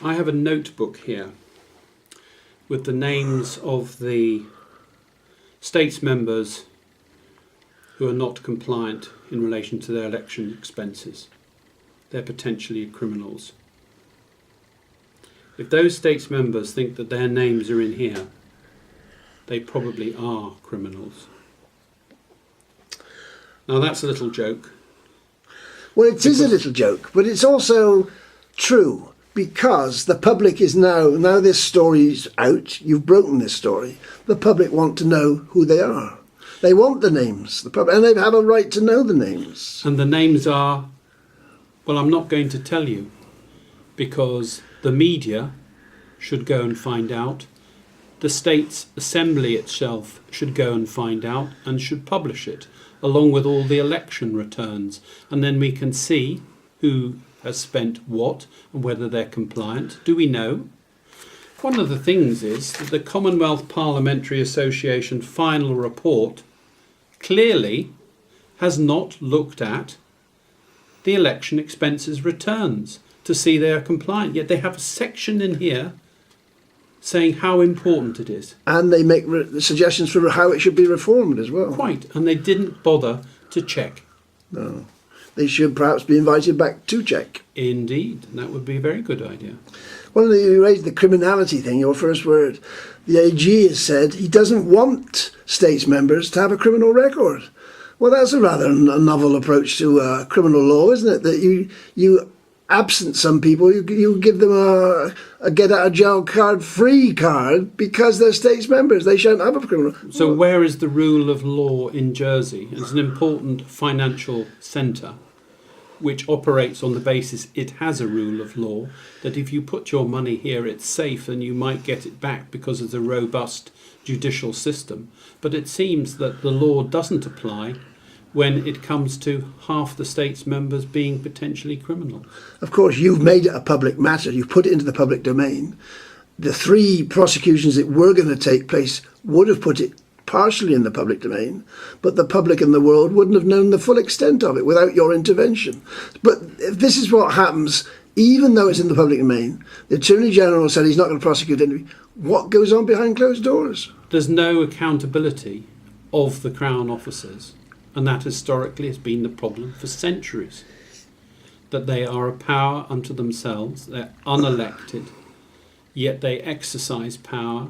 I have a notebook here with the names of the states members who are not compliant in relation to their election expenses. They're potentially criminals. If those states members think that their names are in here, they probably are criminals. Now that's a little joke. Well, it is a little joke, but it's also true, because the public is now this story's out, you've broken this story, the public want to know who they are. They want the names, the public, and they have a right to know the names. And the names are, well, I'm not going to tell you, because the media should go and find out. The States Assembly itself should go and find out and should publish it, along with all the election returns. And then we can see who has spent what and whether they're compliant. Do we know? One of the things is that the Commonwealth Parliamentary Association final report clearly has not looked at the election expenses returns to see they are compliant. Yet they have a section in here saying how important it is. And they make suggestions for how it should be reformed as well. Quite. And they didn't bother to check. No. They should perhaps be invited back to check. Indeed. That would be a very good idea. Well, you raised the criminality thing, your first word. The AG has said he doesn't want states members to have a criminal record. Well, that's a rather novel approach to criminal law, isn't it? That you absent some people, you give them a get-out-of-jail-card-free card because they're states members. They shan't have a criminal. So where is the rule of law in Jersey? It's an important financial centre which operates on the basis it has a rule of law, that if you put your money here, it's safe and you might get it back because of the robust judicial system. But it seems that the law doesn't apply when it comes to half the states members being potentially criminal. Of course, you've made it a public matter. You've put it into the public domain. The 3 prosecutions that were going to take place would have put it partially in the public domain, but the public and the world wouldn't have known the full extent of it without your intervention. But if this is what happens, even though it's in the public domain, the Attorney General said he's not going to prosecute anybody. What goes on behind closed doors? There's no accountability of the Crown officers. And that historically has been the problem for centuries. That they are a power unto themselves, they're unelected, yet they exercise power.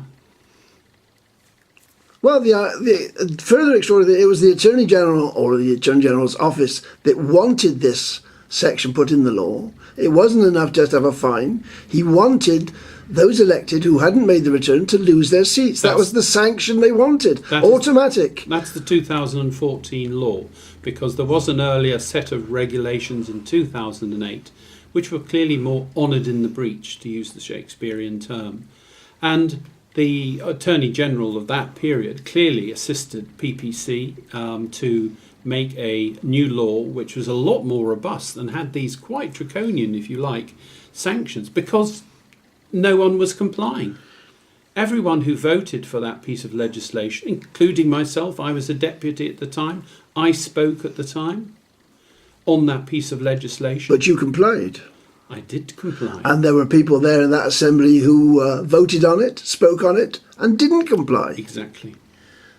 Well, the further extraordinary, it was the Attorney General or the Attorney General's office that wanted this section put in the law. It wasn't enough just to have a fine. He wanted those elected who hadn't made the return to lose their seats. That was the sanction they wanted. Automatic. That's the 2014 law, because there was an earlier set of regulations in 2008 which were clearly more honoured in the breach, to use the Shakespearean term. And the Attorney General of that period clearly assisted PPC to make a new law which was a lot more robust and had these quite draconian, if you like, sanctions, because no one was complying. Everyone who voted for that piece of legislation, including myself, I was a deputy at the time, I spoke at the time on that piece of legislation. But you complied. I did comply. And there were people there in that assembly who voted on it, spoke on it, and didn't comply. Exactly.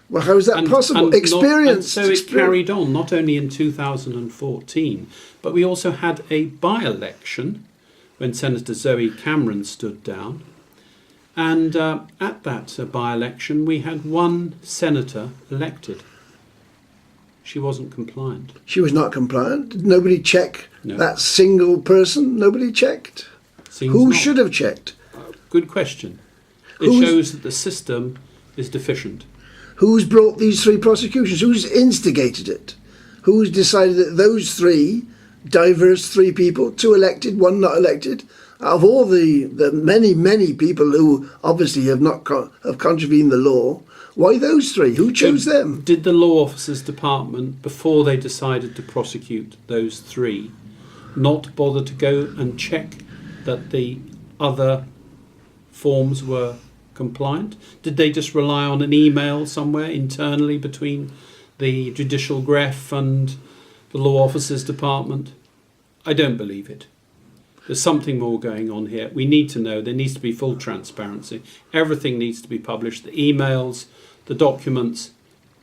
Well, how is that possible? Experience. So it carried on, not only in 2014, but we also had a by-election when Senator Zoe Cameron stood down. And at that by-election, we had one senator elected. She wasn't compliant. She was not compliant? Did nobody check No. that single person? Nobody checked? Who should have checked? Good question. It shows that the system is deficient. Who's brought these 3 prosecutions? Who's instigated it? Who's decided that those 3, diverse 3 people, 2 elected, 1 not elected, out of all the many, many people who obviously have not have contravened the law, why those 3? Who chose them? Did the Law Officers Department, before they decided to prosecute those 3, not bother to go and check that the other forms were compliant? Did they just rely on an email somewhere internally between the Judicial Grefg and the Law Officers Department? I don't believe it. There's something more going on here. We need to know. There needs to be full transparency. Everything needs to be published. The emails, the documents.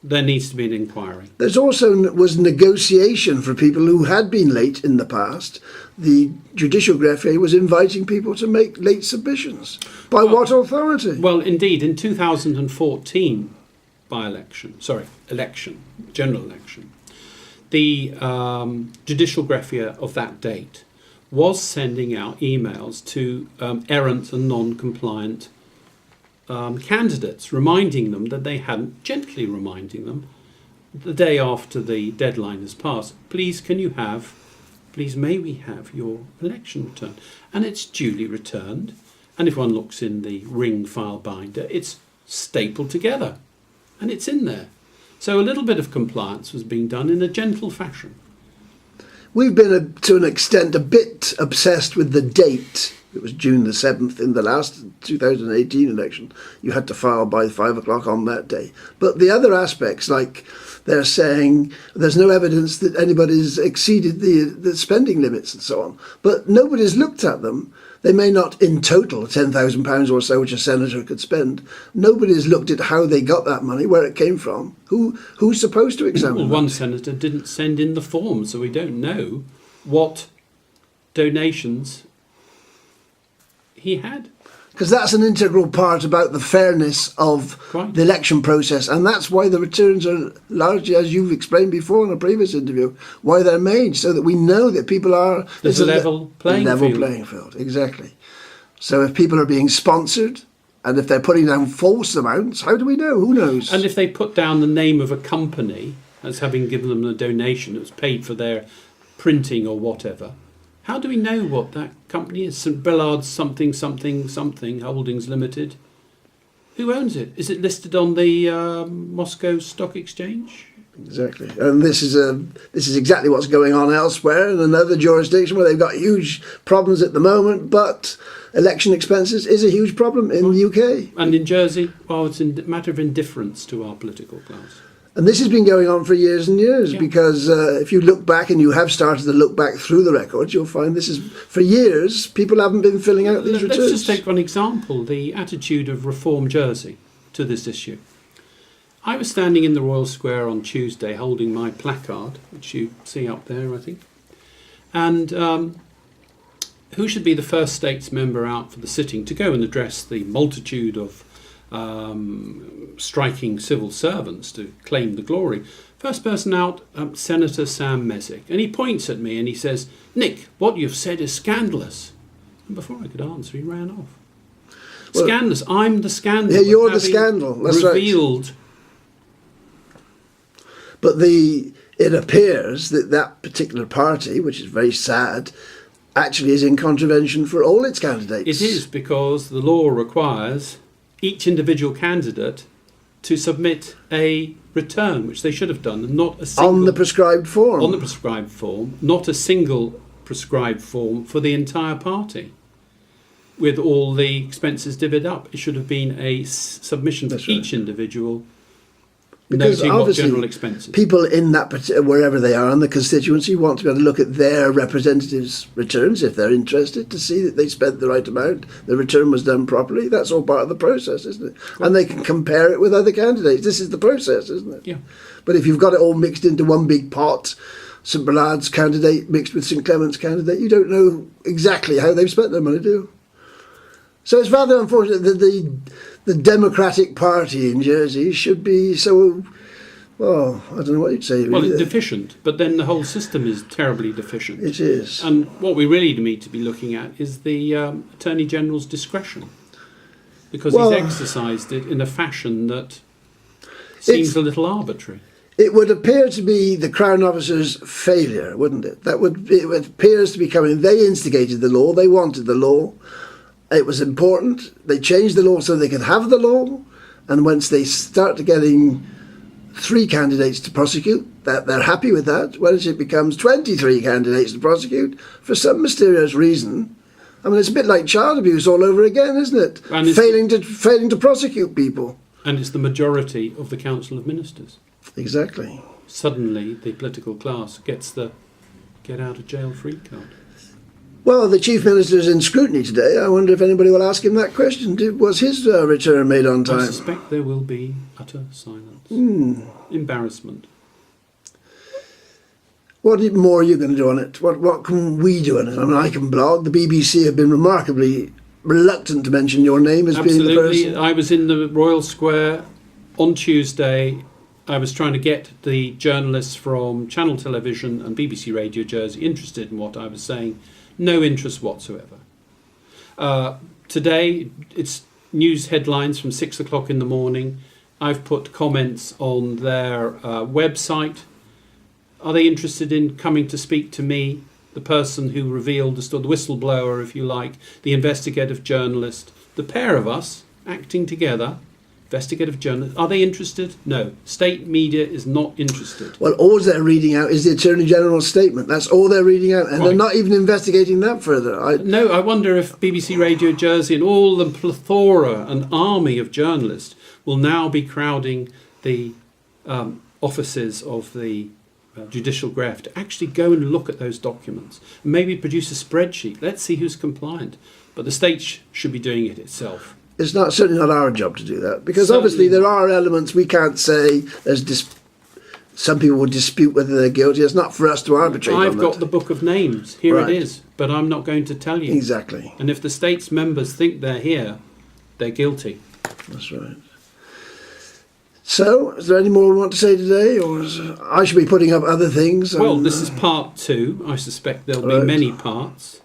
There needs to be an inquiry. There's also was negotiation for people who had been late in the past. The Judicial Greffier was inviting people to make late submissions. By what authority? Well, indeed, in 2014 general election, the Judicial Greffier of that date was sending out emails to errant and non-compliant candidates, reminding them that they hadn't, gently reminding them, the day after the deadline has passed, please may we have your election returned? And it's duly returned. And if one looks in the Ring file binder, it's stapled together and it's in there. So a little bit of compliance was being done in a gentle fashion. We've been, to an extent, a bit obsessed with the date. It was June the 7th in the last 2018 election. You had to file by 5 o'clock on that day. But the other aspects, like they're saying there's no evidence that anybody's exceeded the spending limits and so on. But nobody's looked at them. They may not in total £10,000 or so, which a senator could spend. Nobody's looked at how they got that money, where it came from. Who's supposed to examine Well, that? one senator didn't send in the form, so we don't know what donations he had. Because that's an integral part about the fairness of Right. the election process, and that's why the returns are largely, as you've explained before in a previous interview, why they're made, so that we know that people are... There's a level playing field. Playing field, exactly. So if people are being sponsored, and if they're putting down false amounts, how do we know? Who knows? And if they put down the name of a company as having given them a donation that was paid for their printing or whatever, how do we know what that company is? St Billard's something Holdings Limited. Who owns it? Is it listed on the Moscow Stock Exchange? Exactly, and this is exactly what's going on elsewhere in another jurisdiction where they've got huge problems at the moment. But election expenses is a huge problem in the UK. And in Jersey, well, it's a matter of indifference to our political class. And this has been going on for years and years, Yeah. because if you look back, and you have started to look back through the records, you'll find this is, for years, people haven't been filling out these returns. Let's just take one example, the attitude of Reform Jersey to this issue. I was standing in the Royal Square on Tuesday holding my placard, which you see up there, I think. And who should be the first states member out for the sitting to go and address the multitude of striking civil servants to claim the glory? First person out, Senator Sam Messick. And he points at me and he says, "Nick, what you've said is scandalous." And before I could answer, he ran off. Well, scandalous. I'm the scandal. Yeah, you're the having scandal. That's right. revealed. But it appears that that particular party, which is very sad, actually is in contravention for all its candidates. It is, because the law requires each individual candidate to submit a return, which they should have done, and not a single... On the prescribed form. On the prescribed form, not a single prescribed form for the entire party, with all the expenses divvied up. It should have been a submission for each individual, Because noting what obviously general expenses. people in that wherever they are in the constituency want to be able to look at their representatives' returns if they're interested, to see that they spent the right amount, the return was done properly. That's all part of the process, isn't it? And they can compare it with other candidates. This is the process, isn't it? Yeah. But if you've got it all mixed into one big pot, St Billard's candidate mixed with St Clement's candidate, you don't know exactly how they've spent their money, do you? So it's rather unfortunate that the Democratic Party in Jersey should be so, well, I don't know what you'd say. Well, really. it's deficient, but then the whole system is terribly deficient. It is. And what we really need to be looking at is the Attorney General's discretion, because he's exercised it in a fashion that seems a little arbitrary. It would appear to be the Crown Officer's failure, wouldn't it? It appears to be coming. They instigated the law. They wanted the law. It was important. They changed the law so they could have the law. And once they start getting 3 candidates to prosecute, that they're happy with that. Once it becomes 23 candidates to prosecute, for some mysterious reason, I mean, it's a bit like child abuse all over again, isn't it? And failing to prosecute people. And it's the majority of the Council of Ministers. Exactly. Suddenly, the political class gets the get-out-of-jail-free card. Well, the Chief Minister's in scrutiny today. I wonder if anybody will ask him that question. Was his return made on I time? suspect there will be utter silence. Embarrassment. What more are you going to do on it? What can we do on it? I mean, I can blog. The BBC have been remarkably reluctant to mention your name as being the person. I was in the Royal Square on Tuesday. I was trying to get the journalists from Channel Television and BBC Radio Jersey interested in what I was saying. No interest whatsoever. Today, it's news headlines from 6 o'clock in the morning. I've put comments on their website. Are they interested in coming to speak to me, the person who revealed the story, the whistleblower, if you like, the investigative journalist, the pair of us acting together, investigative journalists? Are they interested? No. State media is not interested. Well, all they're reading out is the Attorney General's statement. That's all they're reading out, and Right. they're not even investigating that further. No, I wonder if BBC Radio Jersey and all the plethora and army of journalists will now be crowding the offices of the Judicial Graph to actually go and look at those documents and maybe produce a spreadsheet. Let's see who's compliant. But the state should be doing it itself. It's certainly not our job to do that, because Certainly obviously there not. are elements we can't say. Some people will dispute whether they're guilty. It's not for us to arbitrate I've on got that. the book of names. Here Right. it is. But I'm not going to tell you. Exactly. And if the state's members think they're here, they're guilty. That's right. So, is there any more we want to say today, or I should be putting up other things? Well, this is part 2. I suspect there'll be Right. many parts.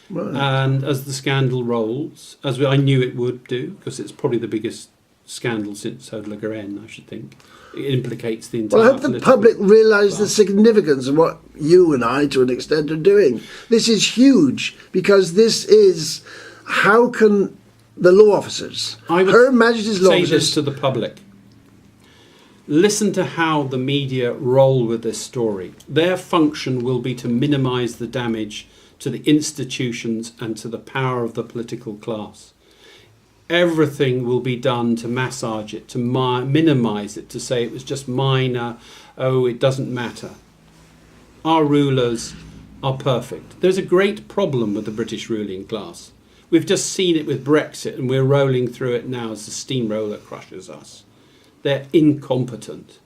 Right. And as the scandal rolls, as I knew it would do, because it's probably the biggest scandal since Haute-Lagrange, I should think. It implicates the entire Well, I hope the political public realise the class. significance of what you and I, to an extent, are doing. This is huge, because this is, how can the law officers, I would Her Majesty's law say this officers, to the public. Listen to how the media roll with this story. Their function will be to minimise the damage to the institutions and to the power of the political class. Everything will be done to massage it, to minimise it, to say it was just minor, oh, it doesn't matter. Our rulers are perfect. There's a great problem with the British ruling class. We've just seen it with Brexit, and we're rolling through it now as the steamroller crushes us. They're incompetent.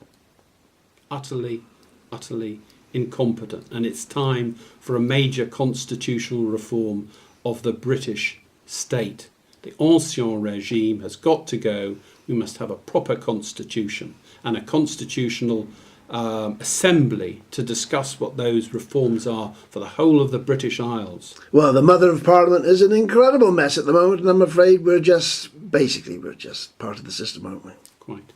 Utterly, utterly incompetent. And it's time for a major constitutional reform of the British state. The ancien regime has got to go. We must have a proper constitution and a constitutional assembly to discuss what those reforms are for the whole of the British Isles. well, the Mother of Parliament is an incredible mess at the moment, and I'm afraid we're just part of the system, aren't we? Quite.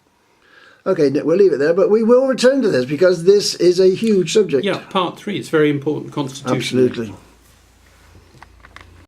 Okay, Nick, we'll leave it there, but we will return to this, because this is a huge subject. Yeah, part 3. It's very important constitutionally. Absolutely.